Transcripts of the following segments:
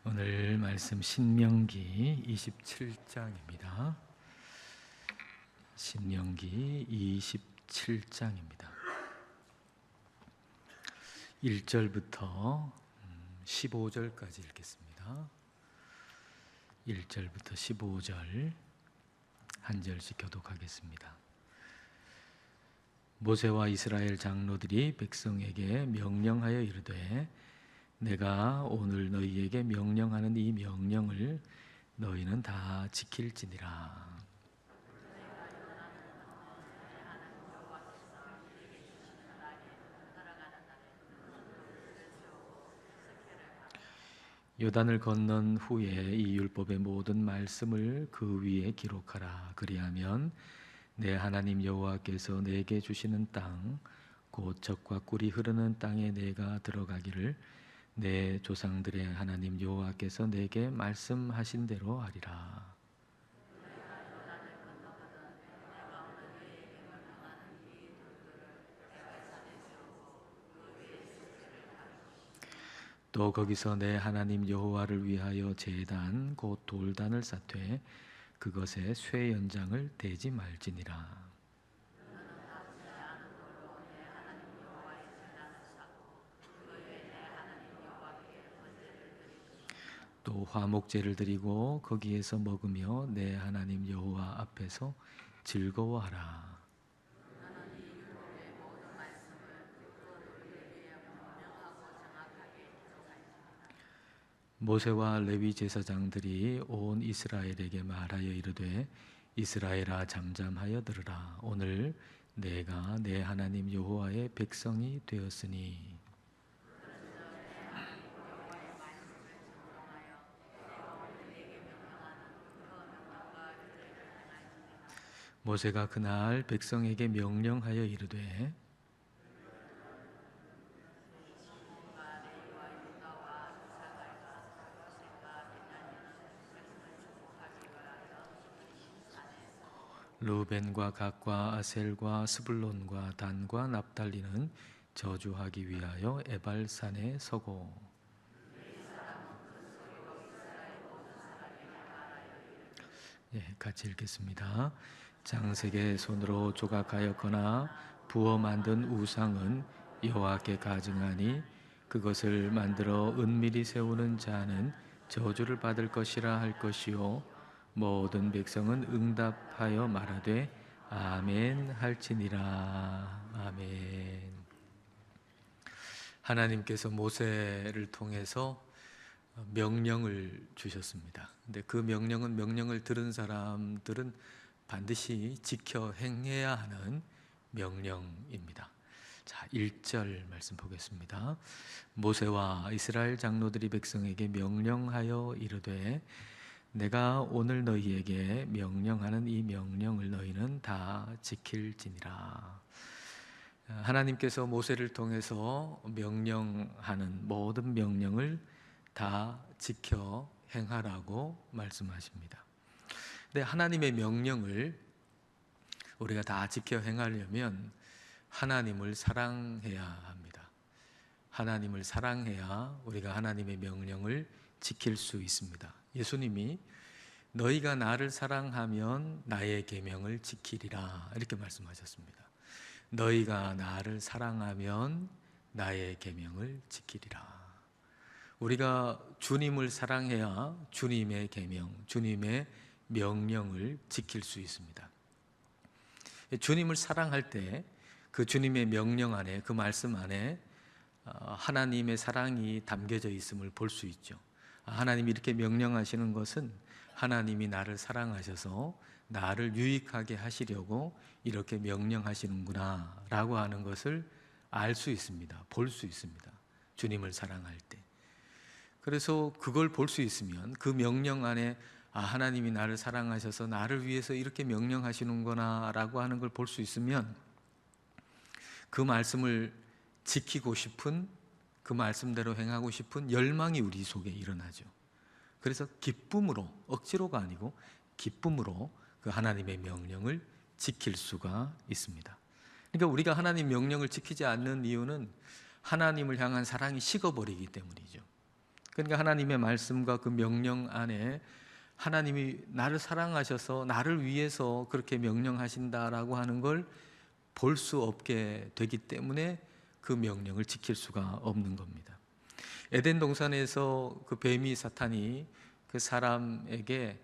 오늘 말씀 신명기 27장입니다. 신명기 27장입니다. 1절부터 15절까지 읽겠습니다. 1절부터 15절 한 절씩 교독하겠습니다. 모세와 이스라엘 장로들이 백성에게 명령하여 이르되 내가 오늘 너희에게 명령하는 이 명령을 너희는 다 지킬지니라. 요단을 건넌 후에 이 율법의 모든 말씀을 그 위에 기록하라. 그리하면 내 하나님 여호와께서 내게 주시는 땅 곧 젖과 꿀이 흐르는 땅에 내가 들어가기를 내 조상들의 하나님 여호와께서 내게 말씀하신 대로 하리라. 또 거기서 내 하나님 여호와를 위하여 제단 곧 돌단을 쌓되 그것에 쇠 연장을 대지 말지니라. 또 화목제를 드리고 거기에서 먹으며 내 하나님 여호와 앞에서 즐거워하라. 모세와 레위 제사장들이 온 이스라엘에게 말하여 이르되 이스라엘아 잠잠하여 들으라. 오늘 내가 내 하나님 여호와의 백성이 되었으니 모세가 그날 백성에게 명령하여 이르되 루벤과 갓과 아셀과 스불론과 단과 납달리는 저주하기 위하여 에발산에 서고 같이 읽겠습니다. 장색의 손으로 조각하였거나 부어 만든 우상은 여호와께 가증하니 그것을 만들어 은밀히 세우는 자는 저주를 받을 것이라 할 것이요 모든 백성은 응답하여 말하되 아멘 할지니라. 아멘. 하나님께서 모세를 통해서 명령을 주셨습니다. 근데 그 명령을 들은 사람들은 반드시 지켜 행해야 하는 명령입니다. 자, 1절 말씀 보겠습니다. 모세와 이스라엘 장로들이 백성에게 명령하여 이르되 내가 오늘 너희에게 명령하는 이 명령을 너희는 다 지킬지니라. 하나님께서 모세를 통해서 명령하는 모든 명령을 다 지켜 행하라고 말씀하십니다. 근데 하나님의 명령을 우리가 다 지켜 행하려면 하나님을 사랑해야 합니다. 하나님을 사랑해야 우리가 하나님의 명령을 지킬 수 있습니다. 예수님이 너희가 나를 사랑하면 나의 계명을 지키리라 이렇게 말씀하셨습니다. 너희가 나를 사랑하면 나의 계명을 지키리라. 우리가 주님을 사랑해야 주님의 계명, 주님의 명령을 지킬 수 있습니다. 주님을 사랑할 때 그 주님의 명령 안에, 그 말씀 안에 하나님의 사랑이 담겨져 있음을 볼 수 있죠. 하나님이 이렇게 명령하시는 것은 하나님이 나를 사랑하셔서 나를 유익하게 하시려고 이렇게 명령하시는구나 라고 하는 것을 알 수 있습니다. 볼 수 있습니다. 주님을 사랑할 때. 그래서 그걸 볼 수 있으면 그 명령 안에 하나님이 나를 사랑하셔서 나를 위해서 이렇게 명령하시는구나 라고 하는 걸 볼 수 있으면 그 말씀을 지키고 싶은, 그 말씀대로 행하고 싶은 열망이 우리 속에 일어나죠. 그래서 기쁨으로, 억지로가 아니고 기쁨으로 그 하나님의 명령을 지킬 수가 있습니다. 그러니까 우리가 하나님 명령을 지키지 않는 이유는 하나님을 향한 사랑이 식어버리기 때문이죠. 그러니까 하나님의 말씀과 그 명령 안에 하나님이 나를 사랑하셔서 나를 위해서 그렇게 명령하신다라고 하는 걸 볼 수 없게 되기 때문에 그 명령을 지킬 수가 없는 겁니다. 에덴 동산에서 그 뱀이 사탄이 그 사람에게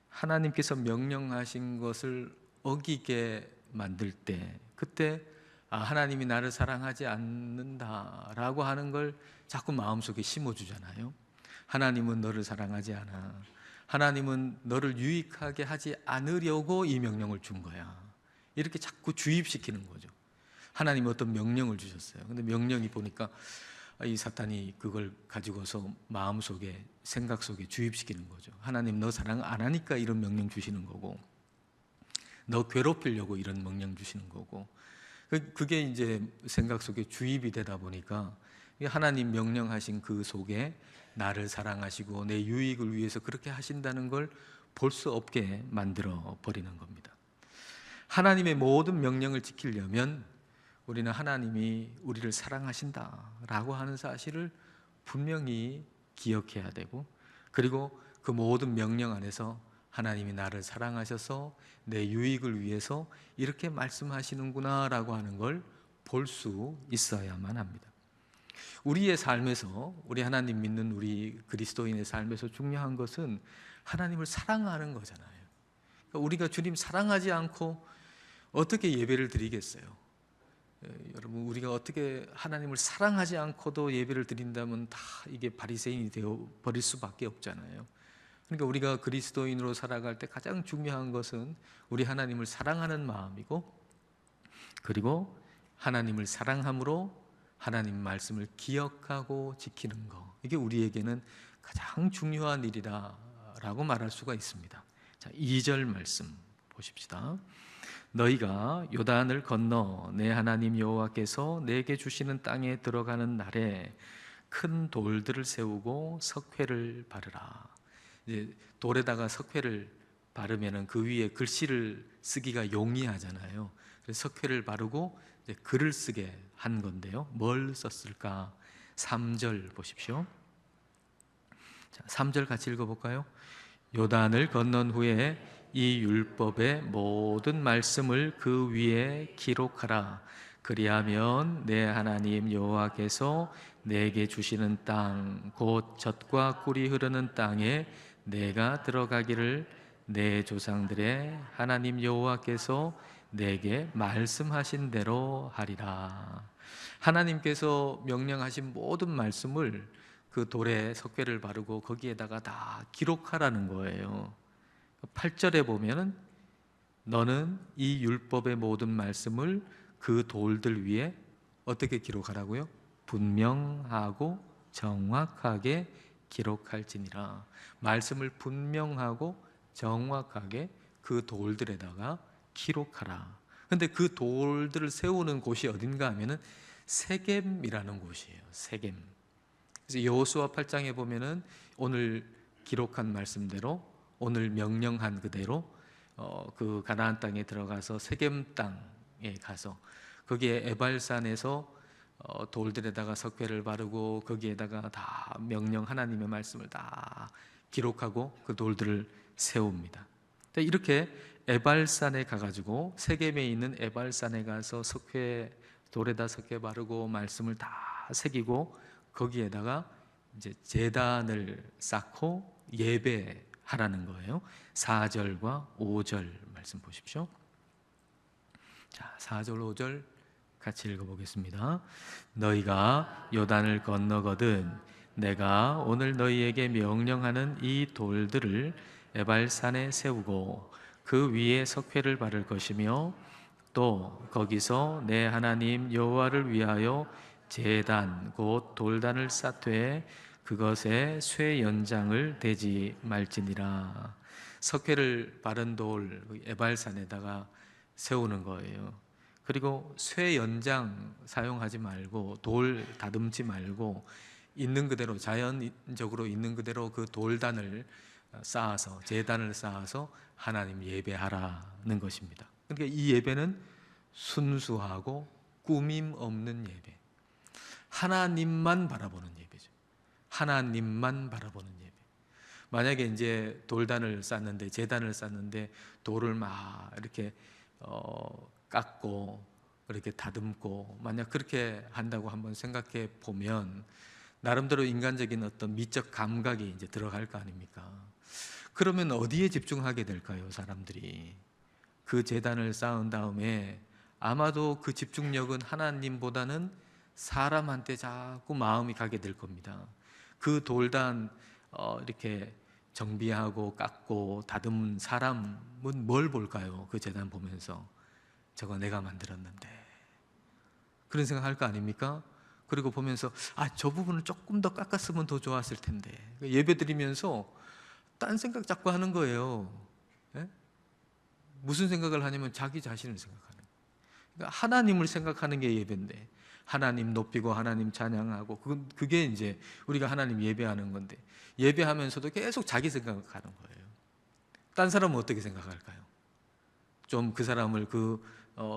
하나님께서 명령하신 것을 어기게 만들 때, 그때 하나님이 나를 사랑하지 않는다라고 하는 걸 자꾸 마음속에 심어주잖아요. 하나님은 너를 사랑하지 않아. 하나님은 너를 유익하게 하지 않으려고 이 명령을 준 거야. 이렇게 자꾸 주입시키는 거죠. 하나님이 어떤 명령을 주셨어요. 근데 명령이 보니까 이 사탄이 그걸 가지고서 마음속에, 생각 속에 주입시키는 거죠. 하나님 너 사랑 안 하니까 이런 명령 주시는 거고, 너 괴롭히려고 이런 명령 주시는 거고, 그게 이제 생각 속에 주입이 되다 보니까 하나님 명령하신 그 속에 나를 사랑하시고 내 유익을 위해서 그렇게 하신다는 걸 볼 수 없게 만들어 버리는 겁니다. 하나님의 모든 명령을 지키려면 우리는 하나님이 우리를 사랑하신다라고 하는 사실을 분명히 기억해야 되고, 그리고 그 모든 명령 안에서 하나님이 나를 사랑하셔서 내 유익을 위해서 이렇게 말씀하시는구나라고 하는 걸 볼 수 있어야만 합니다. 우리의 삶에서, 우리 하나님 믿는 우리 그리스도인의 삶에서 중요한 것은 하나님을 사랑하는 거잖아요. 그러니까 우리가 주님 사랑하지 않고 어떻게 예배를 드리겠어요? 여러분, 우리가 어떻게 하나님을 사랑하지 않고도 예배를 드린다면 다 이게 바리새인이 되어 버릴 수밖에 없잖아요. 그러니까 우리가 그리스도인으로 살아갈 때 가장 중요한 것은 우리 하나님을 사랑하는 마음이고, 그리고 하나님을 사랑함으로 하나님 말씀을 기억하고 지키는 것, 이게 우리에게는 가장 중요한 일이라고 말할 수가 있습니다. 자, 2절 말씀 보십시다. 너희가 요단을 건너 내 하나님 여호와께서 내게 주시는 땅에 들어가는 날에 큰 돌들을 세우고 석회를 바르라. 이제 돌에다가 석회를 바르면은 그 위에 글씨를 쓰기가 용이하잖아요. 그래서 석회를 바르고 이제 글을 쓰게 한 건데요. 뭘 썼을까? 3절 보십시오. 자, 3절 같이 읽어볼까요? 요단을 건넌 후에 이 율법의 모든 말씀을 그 위에 기록하라. 그리하면 내 하나님 여호와께서 내게 주시는 땅, 곧 젖과 꿀이 흐르는 땅에 내가 들어가기를 내 조상들의 하나님 여호와께서 내게 말씀하신 대로 하리라. 하나님께서 명령하신 모든 말씀을 그 돌에 석회를 바르고 거기에다가 다 기록하라는 거예요. 8절에 보면은 너는 이 율법의 모든 말씀을 그 돌들 위에 어떻게 기록하라고요? 분명하고 정확하게 기록할지니라. 말씀을 분명하고 정확하게 그 돌들에다가 기록하라. 근데 그 돌들을 세우는 곳이 어딘가 하면은 세겜이라는 곳이에요. 세겜. 그래서 여호수아 8장에 보면은 오늘 기록한 말씀대로, 오늘 명령한 그대로 그 가나안 땅에 들어가서 세겜 땅에 가서 거기에 에발산에서 돌들에다가 석회를 바르고 거기에다가 다 명령, 하나님의 말씀을 다 기록하고 그 돌들을 세웁니다. 이렇게 에발산에 가가지고, 세겜에 있는 에발산에 가서 돌에다 석회 바르고 말씀을 다 새기고 거기에다가 이제 제단을 쌓고 예배하라는 거예요. 4절과 5절 말씀 보십시오. 자, 4절 5절 같이 읽어보겠습니다. 너희가 요단을 건너거든 내가 오늘 너희에게 명령하는 이 돌들을 에발산에 세우고 그 위에 석회를 바를 것이며, 또 거기서 내 하나님 여호와를 위하여 제단 곧 돌단을 쌓되 그것에 쇠 연장을 대지 말지니라. 석회를 바른 돌 에발산에다가 세우는 거예요. 그리고 쇠 연장 사용하지 말고, 돌 다듬지 말고 있는 그대로, 자연적으로 있는 그대로 그 돌단을 쌓아서, 제단을 쌓아서 하나님 예배하라는 것입니다. 그러니까 이 예배는 순수하고 꾸밈 없는 예배, 하나님만 바라보는 예배죠. 하나님만 바라보는 예배. 만약에 이제 돌단을 쌓는데, 제단을 쌓는데 돌을 막 이렇게 깎고 이렇게 다듬고 만약 그렇게 한다고 한번 생각해 보면 나름대로 인간적인 어떤 미적 감각이 이제 들어갈 거 아닙니까? 그러면 어디에 집중하게 될까요, 사람들이? 그 제단을 쌓은 다음에 아마도 그 집중력은 하나님보다는 사람한테 자꾸 마음이 가게 될 겁니다. 그 돌단 이렇게 정비하고 깎고 다듬은 사람은 뭘 볼까요? 그 제단 보면서 저거 내가 만들었는데, 그런 생각할 거 아닙니까? 그리고 보면서 저 부분을 조금 더 깎았으면 더 좋았을 텐데. 예배 드리면서 딴 생각 자꾸 하는 거예요. 예? 무슨 생각을 하냐면 자기 자신을 생각하는 거예요. 그러니까 하나님을 생각하는 게 예배인데, 하나님 높이고 하나님 찬양하고, 그게 이제 우리가 하나님 예배하는 건데, 예배하면서도 계속 자기 생각을 하는 거예요. 딴 사람은 어떻게 생각할까요? 좀 그 사람을,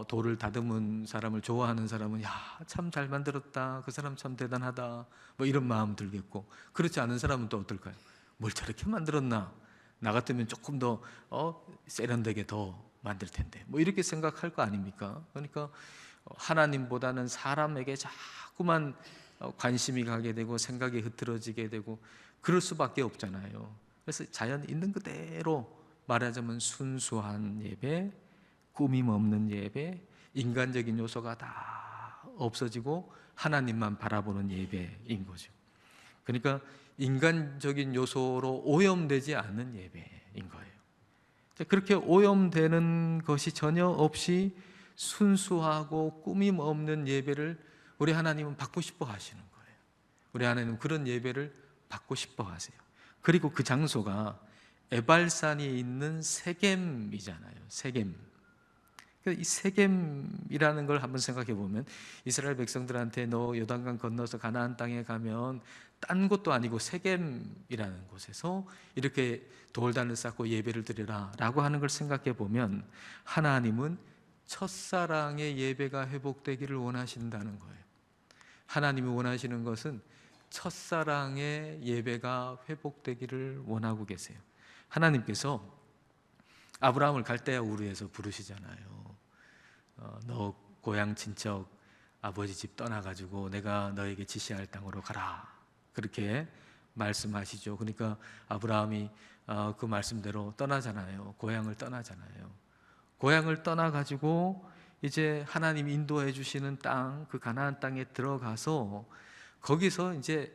돌을 다듬은 사람을 좋아하는 사람은 참 잘 만들었다, 그 사람 참 대단하다, 뭐 이런 마음 들겠고, 그렇지 않은 사람은 또 어떨까요? 뭘 저렇게 만들었나, 나 같으면 조금 더 세련되게 더 만들 텐데, 뭐 이렇게 생각할 거 아닙니까? 그러니까 하나님보다는 사람에게 자꾸만 관심이 가게 되고 생각이 흐트러지게 되고 그럴 수밖에 없잖아요. 그래서 자연 있는 그대로 말하자면 순수한 예배, 꾸밈 없는 예배, 인간적인 요소가 다 없어지고 하나님만 바라보는 예배인 거죠. 그러니까 인간적인 요소로 오염되지 않는 예배인 거예요. 그렇게 오염되는 것이 전혀 없이 순수하고 꾸밈 없는 예배를 우리 하나님은 받고 싶어 하시는 거예요. 우리 하나님은 그런 예배를 받고 싶어 하세요. 그리고 그 장소가 에발산이 있는 세겜이잖아요. 세겜. 이 세겜이라는 걸 한번 생각해 보면, 이스라엘 백성들한테 너 요단강 건너서 가나안 땅에 가면 딴 곳도 아니고 세겜이라는 곳에서 이렇게 돌단을 쌓고 예배를 드리라 라고 하는 걸 생각해 보면, 하나님은 첫사랑의 예배가 회복되기를 원하신다는 거예요. 하나님이 원하시는 것은 첫사랑의 예배가 회복되기를 원하고 계세요. 하나님께서 아브라함을 갈대아 우르에서 부르시잖아요. 너 고향 친척 아버지 집 떠나가지고 내가 너에게 지시할 땅으로 가라, 그렇게 말씀하시죠. 그러니까 아브라함이 그 말씀대로 떠나잖아요. 고향을 떠나잖아요. 고향을 떠나가지고 이제 하나님 인도해 주시는 땅, 그 가나안 땅에 들어가서 거기서 이제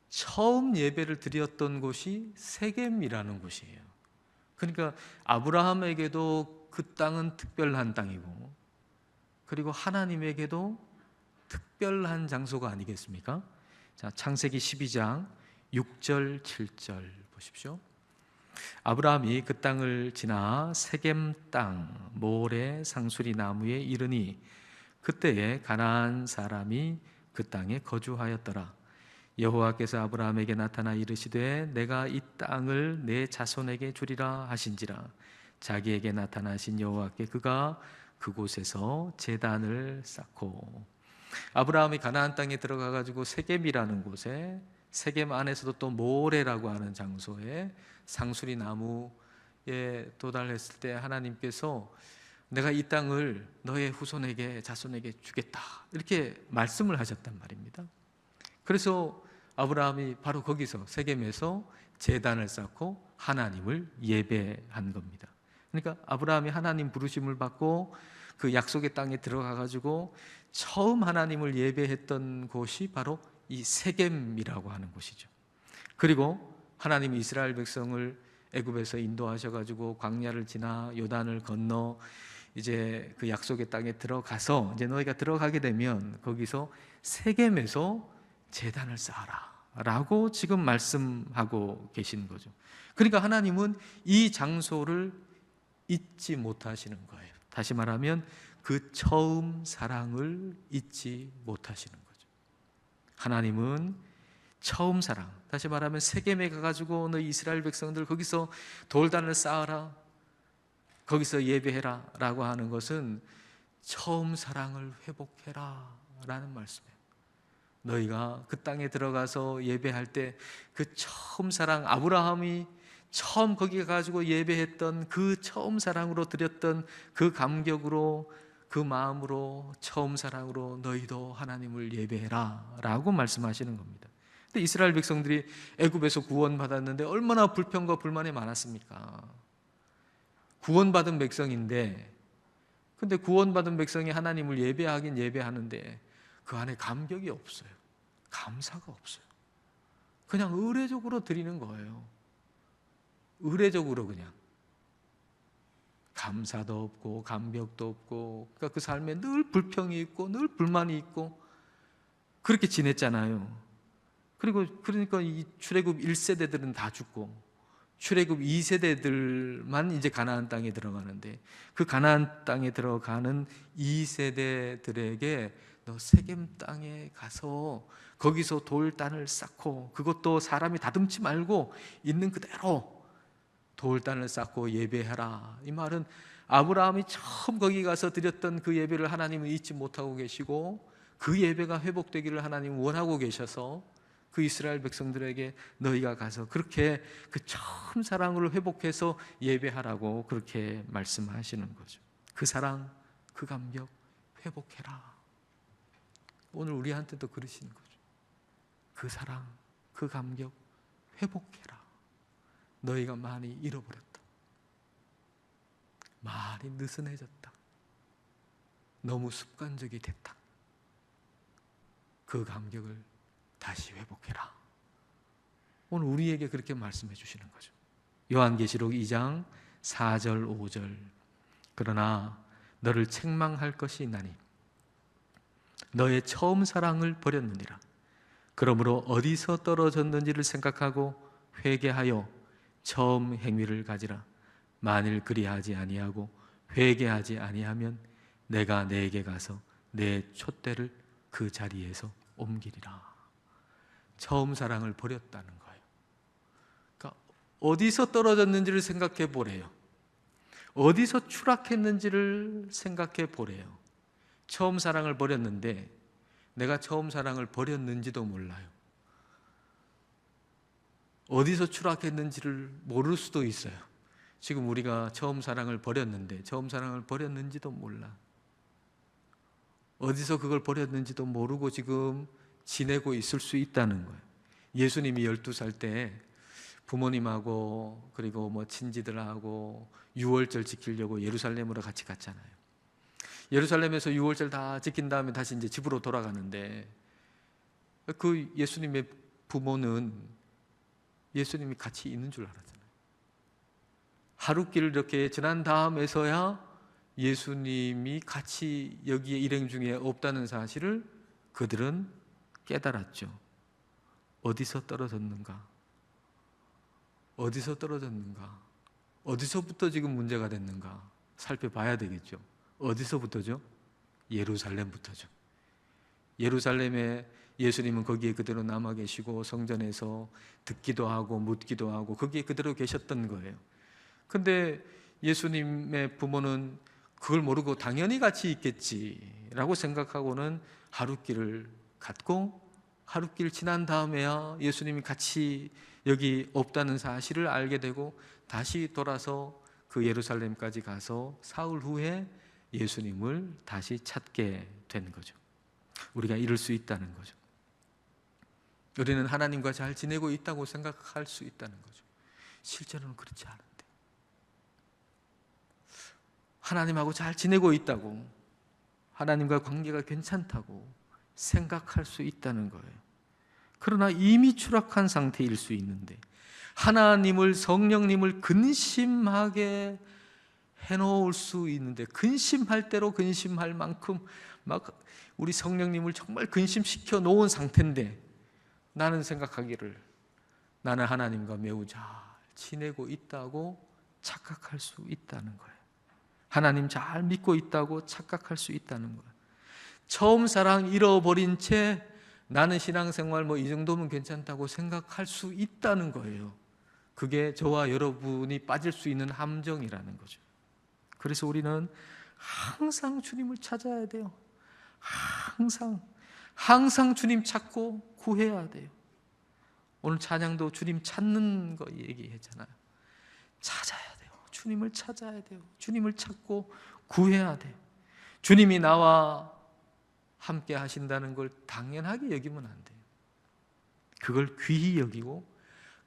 처음 예배를 드렸던 곳이 세겜이라는 곳이에요. 그러니까 아브라함에게도 그 땅은 특별한 땅이고, 그리고 하나님에게도 특별한 장소가 아니겠습니까? 자, 창세기 12장 6절 7절 보십시오. 아브라함이 그 땅을 지나 세겜 땅 모래 상수리 나무에 이르니 그때에 가나안 사람이 그 땅에 거주하였더라. 여호와께서 아브라함에게 나타나 이르시되 내가 이 땅을 내 자손에게 주리라 하신지라. 자기에게 나타나신 여호와께 그가 그곳에서 제단을 쌓고, 아브라함이 가나안 땅에 들어가 가지고 세겜이라는 곳에, 세겜 안에서도 또 모레라고 하는 장소에 상수리 나무에 도달했을 때 하나님께서 내가 이 땅을 너의 후손에게, 자손에게 주겠다, 이렇게 말씀을 하셨단 말입니다. 그래서 아브라함이 바로 거기서 세겜에서 제단을 쌓고 하나님을 예배한 겁니다. 그러니까 아브라함이 하나님 부르심을 받고 그 약속의 땅에 들어가 가지고 처음 하나님을 예배했던 곳이 바로 이 세겜이라고 하는 곳이죠. 그리고 하나님이 이스라엘 백성을 애굽에서 인도하셔 가지고 광야를 지나 요단을 건너 이제 그 약속의 땅에 들어가서, 이제 너희가 들어가게 되면 거기서 세겜에서 제단을 쌓아라 라고 지금 말씀하고 계신 거죠. 그러니까 하나님은 이 장소를 잊지 못하시는 거예요. 다시 말하면 그 처음 사랑을 잊지 못하시는 거죠. 하나님은 처음 사랑, 다시 말하면 세겜에 가가지고 너희 이스라엘 백성들 거기서 돌단을 쌓아라, 거기서 예배해라 라고 하는 것은 처음 사랑을 회복해라 라는 말씀이에요. 너희가 그 땅에 들어가서 예배할 때 그 처음 사랑, 아브라함이 처음 거기 가지고 예배했던 그 처음 사랑으로 드렸던 그 감격으로, 그 마음으로, 처음 사랑으로 너희도 하나님을 예배해라 라고 말씀하시는 겁니다. 근데 이스라엘 백성들이 애굽에서 구원받았는데 얼마나 불평과 불만이 많았습니까? 구원받은 백성인데, 근데 구원받은 백성이 하나님을 예배하긴 예배하는데 그 안에 감격이 없어요. 감사가 없어요. 그냥 의례적으로 드리는 거예요. 의례적으로 그냥. 감사도 없고 감격도 없고, 그러니까 그 삶에 늘 불평이 있고 늘 불만이 있고 그렇게 지냈잖아요. 그러니까 이 출애굽 1세대들은 다 죽고 출애굽 2세대들만 이제 가나안 땅에 들어가는데, 그 가나안 땅에 들어가는 2세대들에게 너 세겜 땅에 가서 거기서 돌단을 쌓고, 그것도 사람이 다듬지 말고 있는 그대로 돌단을 쌓고 예배해라. 이 말은 아브라함이 처음 거기 가서 드렸던 그 예배를 하나님은 잊지 못하고 계시고, 그 예배가 회복되기를 하나님은 원하고 계셔서 그 이스라엘 백성들에게 너희가 가서 그렇게 그 처음 사랑을 회복해서 예배하라고 그렇게 말씀하시는 거죠. 그 사랑, 그 감격 회복해라. 오늘 우리한테도 그러시는 거죠. 그 사랑, 그 감격 회복해라. 너희가 많이 잃어버렸다. 많이 느슨해졌다. 너무 습관적이 됐다. 그 감격을 다시 회복해라. 오늘 우리에게 그렇게 말씀해 주시는 거죠. 요한계시록 2장 4절 5절. 그러나 너를 책망할 것이 있나니 너의 처음 사랑을 버렸느니라. 그러므로 어디서 떨어졌는지를 생각하고 회개하여 처음 행위를 가지라. 만일 그리하지 아니하고 회개하지 아니하면 내가 네게 가서 내 촛대를 그 자리에서 옮기리라. 처음 사랑을 버렸다는 거예요. 그러니까 어디서 떨어졌는지를 생각해 보래요. 어디서 추락했는지를 생각해 보래요. 처음 사랑을 버렸는데 내가 처음 사랑을 버렸는지도 몰라요. 어디서 추락했는지를 모를 수도 있어요. 지금 우리가 처음 사랑을 버렸는데 처음 사랑을 버렸는지도 몰라. 어디서 그걸 버렸는지도 모르고 지금 지내고 있을 수 있다는 거예요. 예수님이 12살 때 부모님하고 그리고 뭐 친지들하고 유월절 지키려고 예루살렘으로 같이 갔잖아요. 예루살렘에서 유월절 다 지킨 다음에 다시 이제 집으로 돌아가는데, 그 예수님의 부모는 예수님이 같이 있는 줄 알았잖아요. 하룻길을 이렇게 지난 다음에서야 예수님이 같이 여기에 일행 중에 없다는 사실을 그들은 깨달았죠. 어디서 떨어졌는가? 어디서 떨어졌는가? 어디서부터 지금 문제가 됐는가? 살펴봐야 되겠죠. 어디서부터죠? 예루살렘부터죠. 예루살렘에 예수님은 거기에 그대로 남아 계시고 성전에서 듣기도 하고 묻기도 하고 거기에 그대로 계셨던 거예요. 근데 예수님의 부모는 그걸 모르고 당연히 같이 있겠지라고 생각하고는 하룻길을 갔고, 하룻길 지난 다음에야 예수님이 같이 여기 없다는 사실을 알게 되고 다시 돌아서 그 예루살렘까지 가서 사흘 후에 예수님을 다시 찾게 된 거죠. 우리가 이럴 수 있다는 거죠. 우리는 하나님과 잘 지내고 있다고 생각할 수 있다는 거죠. 실제로는 그렇지 않은데, 하나님하고 잘 지내고 있다고, 하나님과 관계가 괜찮다고 생각할 수 있다는 거예요. 그러나 이미 추락한 상태일 수 있는데, 하나님을, 성령님을 근심하게 해놓을 수 있는데, 근심할 대로 근심할 만큼 막 우리 성령님을 정말 근심시켜 놓은 상태인데, 나는 생각하기를 나는 하나님과 매우 잘 지내고 있다고 착각할 수 있다는 거예요. 하나님 잘 믿고 있다고 착각할 수 있다는 거예요. 처음 사랑 잃어버린 채 나는 신앙생활 뭐 이 정도면 괜찮다고 생각할 수 있다는 거예요. 그게 저와 여러분이 빠질 수 있는 함정이라는 거죠. 그래서 우리는 항상 주님을 찾아야 돼요. 항상 항상 주님 찾고 구해야 돼요. 오늘 찬양도 주님 찾는 거 얘기했잖아요. 찾아야 돼요. 주님을 찾아야 돼요. 주님을 찾고 구해야 돼요. 주님이 나와 함께 하신다는 걸 당연하게 여기면 안 돼요. 그걸 귀히 여기고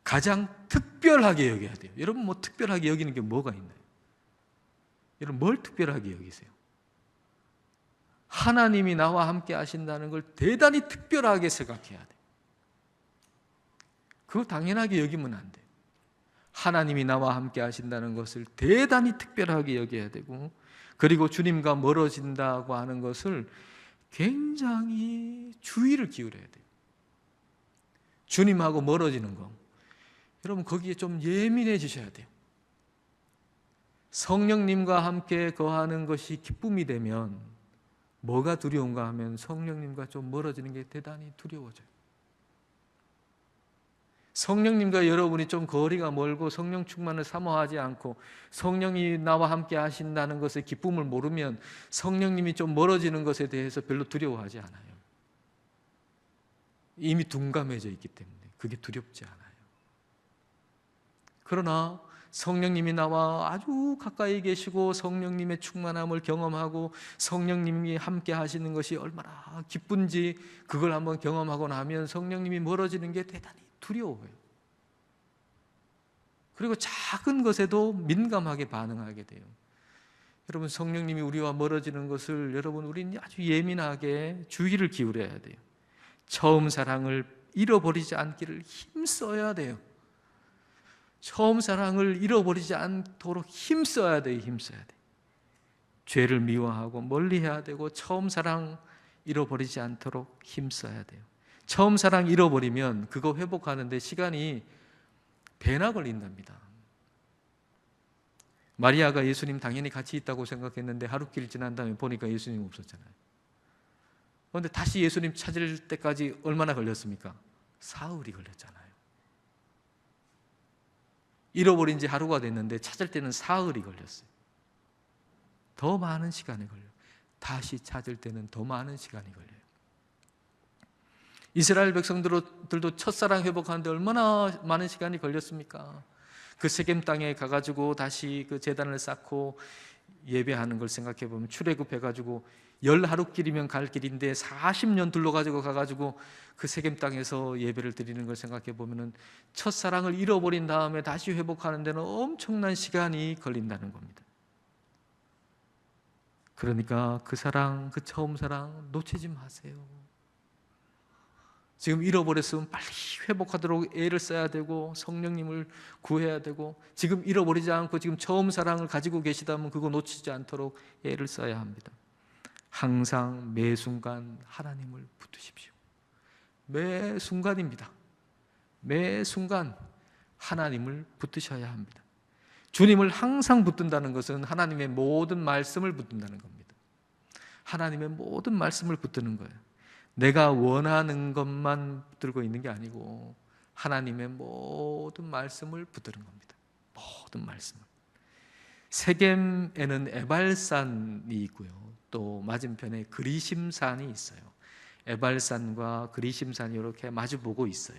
가장 특별하게 여겨야 돼요. 여러분, 뭐 특별하게 여기는 게 뭐가 있나요? 여러분, 뭘 특별하게 여기세요? 하나님이 나와 함께 하신다는 걸 대단히 특별하게 생각해야 돼요. 그거 당연하게 여기면 안 돼요. 하나님이 나와 함께 하신다는 것을 대단히 특별하게 여겨야 되고, 그리고 주님과 멀어진다고 하는 것을 굉장히 주의를 기울여야 돼요. 주님하고 멀어지는 거, 여러분 거기에 좀 예민해지셔야 돼요. 성령님과 함께 거하는 것이 기쁨이 되면 뭐가 두려운가 하면 성령님과 좀 멀어지는 게 대단히 두려워져요. 성령님과 여러분이 좀 거리가 멀고 성령 충만을 사모하지 않고 성령이 나와 함께 하신다는 것의 기쁨을 모르면 성령님이 좀 멀어지는 것에 대해서 별로 두려워하지 않아요. 이미 둔감해져 있기 때문에 그게 두렵지 않아요. 그러나 성령님이 나와 아주 가까이 계시고 성령님의 충만함을 경험하고 성령님이 함께 하시는 것이 얼마나 기쁜지 그걸 한번 경험하고 나면 성령님이 멀어지는 게 대단히 두려워요. 그리고 작은 것에도 민감하게 반응하게 돼요. 여러분, 성령님이 우리와 멀어지는 것을 여러분 우리는 아주 예민하게 주의를 기울여야 돼요. 처음 사랑을 잃어버리지 않기를 힘써야 돼요. 처음 사랑을 잃어버리지 않도록 힘써야 돼요. 힘써야 돼요. 죄를 미워하고 멀리해야 되고 처음 사랑 잃어버리지 않도록 힘써야 돼요. 처음 사랑 잃어버리면 그거 회복하는데 시간이 배나 걸린답니다. 마리아가 예수님 당연히 같이 있다고 생각했는데 하루길 지난 다음에 보니까 예수님 없었잖아요. 그런데 다시 예수님 찾을 때까지 얼마나 걸렸습니까? 사흘이 걸렸잖아요. 잃어버린 지 하루가 됐는데 찾을 때는 사흘이 걸렸어요. 더 많은 시간이 걸려요. 다시 찾을 때는 더 많은 시간이 걸려요. 이스라엘 백성들도 첫사랑 회복하는데 얼마나 많은 시간이 걸렸습니까? 그 세겜 땅에 가가지고 다시 그 제단을 쌓고 예배하는 걸 생각해 보면 출애굽해가지고 10하루길이면 갈 길인데 40년 둘러가지고 가가지고 그 세겜 땅에서 예배를 드리는 걸 생각해 보면은 첫사랑을 잃어버린 다음에 다시 회복하는 데는 엄청난 시간이 걸린다는 겁니다. 그러니까 그 사랑, 그 처음 사랑 놓치지 마세요. 지금 잃어버렸으면 빨리 회복하도록 애를 써야 되고 성령님을 구해야 되고, 지금 잃어버리지 않고 지금 처음 사랑을 가지고 계시다면 그거 놓치지 않도록 애를 써야 합니다. 항상 매 순간 하나님을 붙드십시오. 매 순간입니다. 매 순간 하나님을 붙드셔야 합니다. 주님을 항상 붙든다는 것은 하나님의 모든 말씀을 붙든다는 겁니다. 하나님의 모든 말씀을 붙드는 거예요. 내가 원하는 것만 붙들고 있는 게 아니고 하나님의 모든 말씀을 붙드는 겁니다. 모든 말씀을. 세겜에는 에발산이 있고요, 또 맞은편에 그리심산이 있어요. 에발산과 그리심산이 이렇게 마주보고 있어요.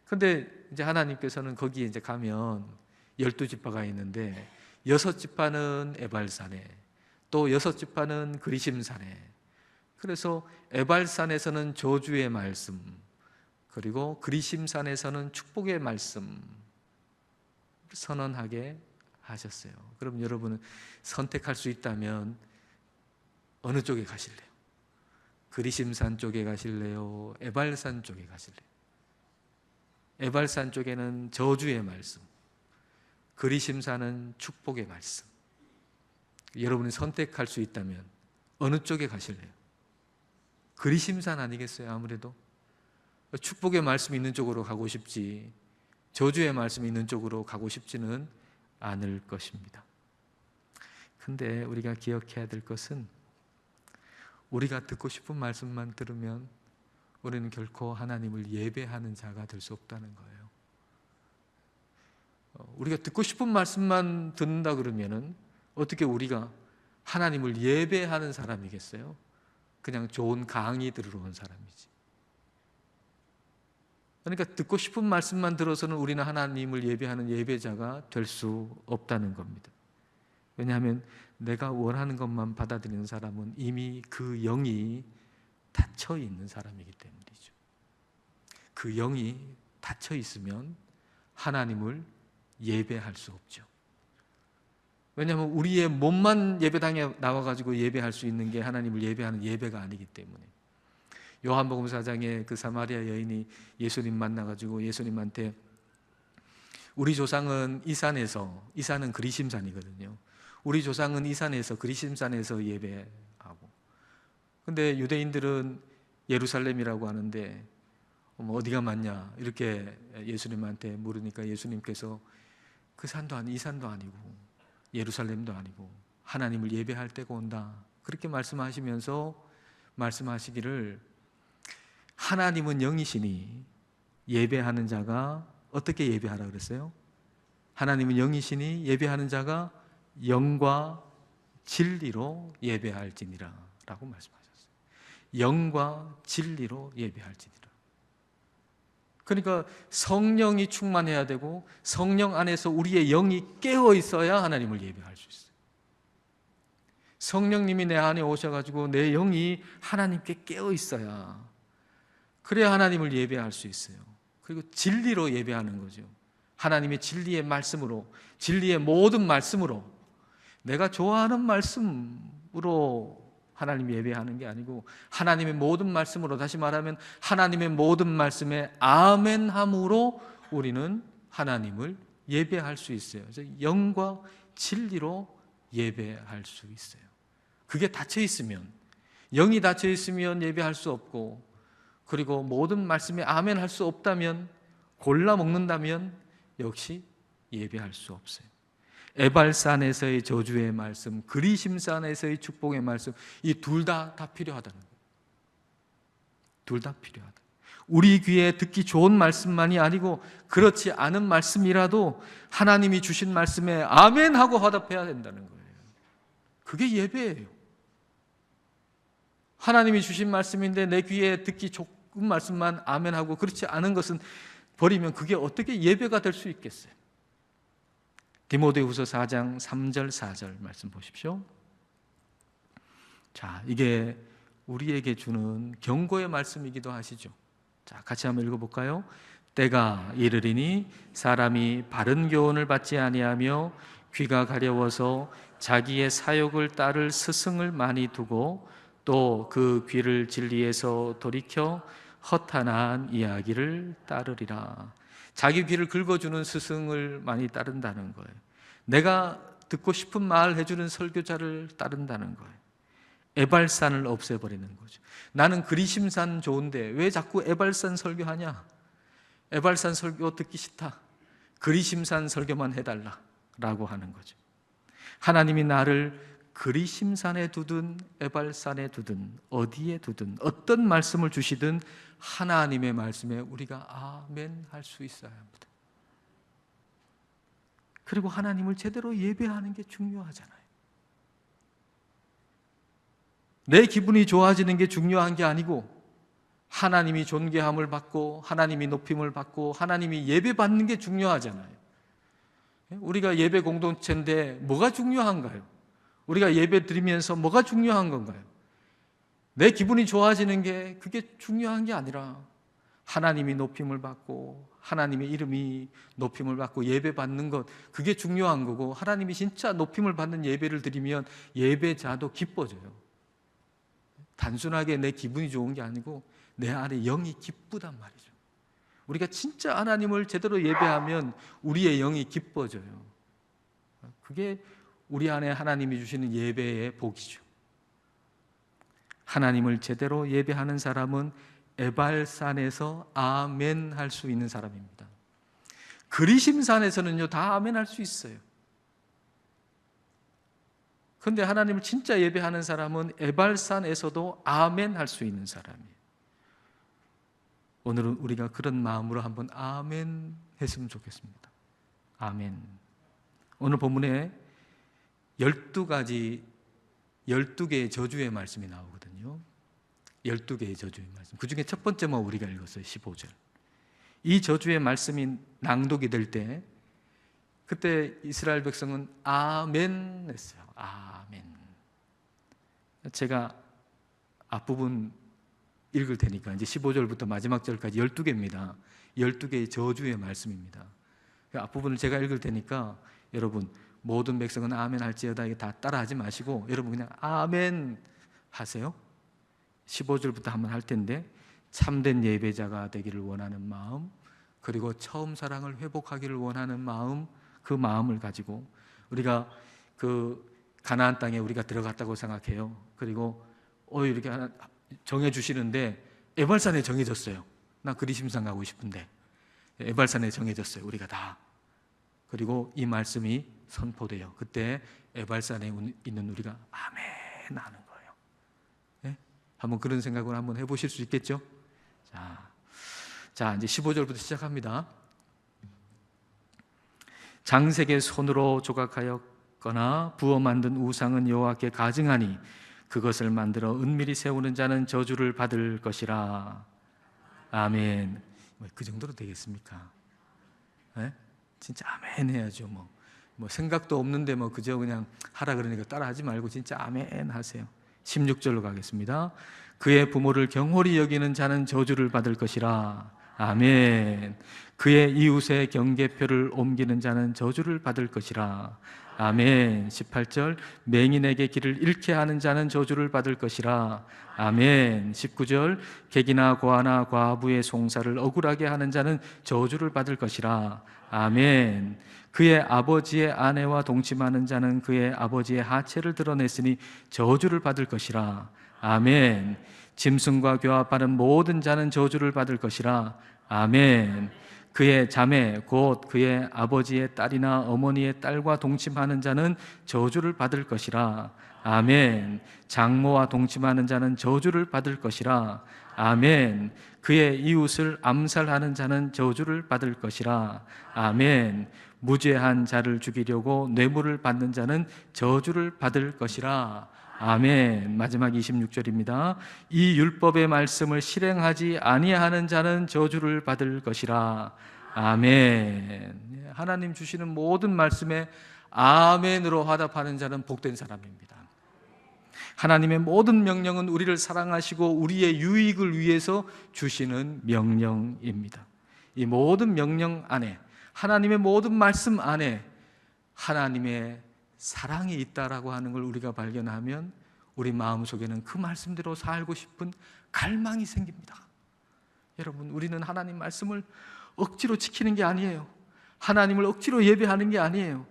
근데 이제 하나님께서는 거기에 이제 가면 12지파가 있는데 6지파는 에발산에, 또 6지파는 그리심산에. 그래서 에발산에서는 저주의 말씀, 그리고 그리심산에서는 축복의 말씀 선언하게 하셨어요. 그럼 여러분은 선택할 수 있다면 어느 쪽에 가실래요? 그리심산 쪽에 가실래요? 에발산 쪽에 가실래요? 에발산 쪽에는 저주의 말씀, 그리심산은 축복의 말씀. 여러분이 선택할 수 있다면 어느 쪽에 가실래요? 그리심산 아니겠어요? 아무래도 축복의 말씀이 있는 쪽으로 가고 싶지 저주의 말씀이 있는 쪽으로 가고 싶지는 않을 것입니다. 근데 우리가 기억해야 될 것은 우리가 듣고 싶은 말씀만 들으면 우리는 결코 하나님을 예배하는 자가 될 수 없다는 거예요. 우리가 듣고 싶은 말씀만 듣는다 그러면은 어떻게 우리가 하나님을 예배하는 사람이겠어요? 그냥 좋은 강의 들으러 온 사람이지. 그러니까 듣고 싶은 말씀만 들어서는 우리는 하나님을 예배하는 예배자가 될 수 없다는 겁니다. 왜냐하면 내가 원하는 것만 받아들이는 사람은 이미 그 영이 닫혀 있는 사람이기 때문이죠. 그 영이 닫혀 있으면 하나님을 예배할 수 없죠. 왜냐하면 우리의 몸만 예배당에 나와가지고 예배할 수 있는 게 하나님을 예배하는 예배가 아니기 때문에. 요한복음 4장에 그 사마리아 여인이 예수님 만나가지고 예수님한테 우리 조상은 이 산은 그리심산이거든요. 우리 조상은 이 산에서 그리심산에서 예배하고, 근데 유대인들은 예루살렘이라고 하는데 어디가 맞냐 이렇게 예수님한테 물으니까 예수님께서 그 산도 아니 이 산도 아니고 예루살렘도 아니고 하나님을 예배할 때가 온다 그렇게 말씀하시면서 말씀하시기를, 하나님은 영이시니 예배하는 자가 어떻게 예배하라 그랬어요? 하나님은 영이시니 예배하는 자가 영과 진리로 예배할지니라 라고 말씀하셨어요. 영과 진리로 예배할지니라. 그러니까 성령이 충만해야 되고 성령 안에서 우리의 영이 깨어 있어야 하나님을 예배할 수 있어요. 성령님이 내 안에 오셔가지고 내 영이 하나님께 깨어 있어야, 그래야 하나님을 예배할 수 있어요. 그리고 진리로 예배하는 거죠. 하나님의 진리의 말씀으로, 진리의 모든 말씀으로, 내가 좋아하는 말씀으로 하나님 예배하는 게 아니고 하나님의 모든 말씀으로, 다시 말하면 하나님의 모든 말씀에 아멘함으로 우리는 하나님을 예배할 수 있어요. 그래서 영과 진리로 예배할 수 있어요. 그게 닫혀 있으면, 영이 닫혀 있으면 예배할 수 없고, 그리고 모든 말씀에 아멘 할 수 없다면, 골라 먹는다면 역시 예배할 수 없어요. 에발산에서의 저주의 말씀, 그리심산에서의 축복의 말씀, 이 둘 다 필요하다는 거예요. 둘 다 필요하다. 우리 귀에 듣기 좋은 말씀만이 아니고 그렇지 않은 말씀이라도 하나님이 주신 말씀에 아멘 하고 화답해야 된다는 거예요. 그게 예배예요. 하나님이 주신 말씀인데 내 귀에 듣기 좋은 말씀만 아멘 하고 그렇지 않은 것은 버리면 그게 어떻게 예배가 될 수 있겠어요? 디모데후서 4장 3절 4절 말씀 보십시오. 자, 이게 우리에게 주는 경고의 말씀이기도 하시죠. 자, 같이 한번 읽어볼까요? 때가 이르리니 사람이 바른 교훈을 받지 아니하며 귀가 가려워서 자기의 사욕을 따를 스승을 많이 두고 또 그 귀를 진리에서 돌이켜 허탄한 이야기를 따르리라. 자기 귀를 긁어주는 스승을 많이 따른다는 거예요. 내가 듣고 싶은 말 해주는 설교자를 따른다는 거예요. 에발산을 없애버리는 거죠. 나는 그리심산 좋은데 왜 자꾸 에발산 설교하냐? 에발산 설교 듣기 싫다. 그리심산 설교만 해달라 라고 하는 거죠. 하나님이 나를 그리심산에 두든 에발산에 두든 어디에 두든 어떤 말씀을 주시든 하나님의 말씀에 우리가 아멘 할 수 있어야 합니다. 그리고 하나님을 제대로 예배하는 게 중요하잖아요. 내 기분이 좋아지는 게 중요한 게 아니고 하나님이 존귀함을 받고 하나님이 높임을 받고 하나님이 예배받는 게 중요하잖아요. 우리가 예배 공동체인데 뭐가 중요한가요? 우리가 예배 드리면서 뭐가 중요한 건가요? 내 기분이 좋아지는 게 그게 중요한 게 아니라 하나님이 높임을 받고 하나님의 이름이 높임을 받고 예배 받는 것, 그게 중요한 거고, 하나님이 진짜 높임을 받는 예배를 드리면 예배자도 기뻐져요. 단순하게 내 기분이 좋은 게 아니고 내 안에 영이 기쁘단 말이죠. 우리가 진짜 하나님을 제대로 예배하면 우리의 영이 기뻐져요. 그게 우리 안에 하나님이 주시는 예배의 복이죠. 하나님을 제대로 예배하는 사람은 에발산에서 아멘 할 수 있는 사람입니다. 그리심산에서는요 다 아멘 할 수 있어요. 그런데 하나님을 진짜 예배하는 사람은 에발산에서도 아멘 할 수 있는 사람이에요. 오늘은 우리가 그런 마음으로 한번 아멘 했으면 좋겠습니다. 아멘. 오늘 본문에 12개의 저주의 말씀이 나오거든요. 12개의 저주의 말씀, 그 중에 첫 번째 우리가 읽었어요. 15절. 이 저주의 말씀이 낭독이 될 때 그때 이스라엘 백성은 아멘 했어요. 아멘. 제가 앞부분 읽을 테니까 이제 15절부터 마지막 절까지 12개입니다. 12개의 저주의 말씀입니다. 앞부분을 제가 읽을 테니까 여러분 모든 백성은 아멘 할지어다 이게 다 따라하지 마시고 여러분 그냥 아멘 하세요. 15절부터 한번 할 텐데, 참된 예배자가 되기를 원하는 마음, 그리고 처음 사랑을 회복하기를 원하는 마음, 그 마음을 가지고 우리가 그 가나안 땅에 우리가 들어갔다고 생각해요. 그리고 이렇게 하나 정해주시는데 에발산에 정해졌어요. 나 그리심산 가고 싶은데 에발산에 정해졌어요. 우리가 다. 그리고 이 말씀이 선포돼요. 그때 에발산에 있는 우리가 아멘 하는 거예요. 네? 한번 그런 생각을 한번 해보실 수 있겠죠? 자 이제 15절부터 시작합니다. 장색의 손으로 조각하였거나 부어 만든 우상은 여호와께 가증하니 그것을 만들어 은밀히 세우는 자는 저주를 받을 것이라. 아멘. 그 정도로 되겠습니까? 네? 진짜 아멘 해야죠. 뭐 생각도 없는데 그저 그냥 하라 그러니까 따라하지 말고 진짜 아멘 하세요. 16절로 가겠습니다. 그의 부모를 경홀히 여기는 자는 저주를 받을 것이라. 아멘. 그의 이웃의 경계표를 옮기는 자는 저주를 받을 것이라. 아멘. 18절 맹인에게 길을 잃게 하는 자는 저주를 받을 것이라. 아멘. 19절 객이나 고아나 과부의 송사를 억울하게 하는 자는 저주를 받을 것이라. 아멘. 그의 아버지의 아내와 동침하는 자는 그의 아버지의 하체를 드러냈으니 저주를 받을 것이라. 아멘. 짐승과 교합하는 모든 자는 저주를 받을 것이라. 아멘. 그의 자매 곧 그의 아버지의 딸이나 어머니의 딸과 동침하는 자는 저주를 받을 것이라. 아멘. 장모와 동침하는 자는 저주를 받을 것이라. 아멘. 그의 이웃을 암살하는 자는 저주를 받을 것이라. 아멘. 무죄한 자를 죽이려고 뇌물을 받는 자는 저주를 받을 것이라. 아멘. 마지막 26절입니다. 이 율법의 말씀을 실행하지 아니하는 자는 저주를 받을 것이라. 아멘. 하나님 주시는 모든 말씀에 아멘으로 화답하는 자는 복된 사람입니다. 하나님의 모든 명령은 우리를 사랑하시고 우리의 유익을 위해서 주시는 명령입니다. 이 모든 명령 안에, 하나님의 모든 말씀 안에 하나님의 사랑이 있다라고 하는 걸 우리가 발견하면 우리 마음속에는 그 말씀대로 살고 싶은 갈망이 생깁니다. 여러분, 우리는 하나님 말씀을 억지로 지키는 게 아니에요. 하나님을 억지로 예배하는 게 아니에요.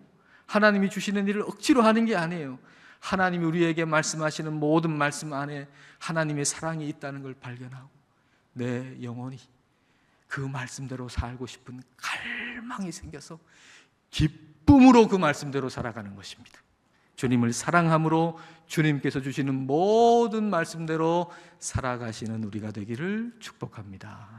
하나님이 주시는 일을 억지로 하는 게 아니에요. 하나님이 우리에게 말씀하시는 모든 말씀 안에 하나님의 사랑이 있다는 걸 발견하고 내 영혼이 그 말씀대로 살고 싶은 갈망이 생겨서 기쁨으로 그 말씀대로 살아가는 것입니다. 주님을 사랑함으로 주님께서 주시는 모든 말씀대로 살아가시는 우리가 되기를 축복합니다.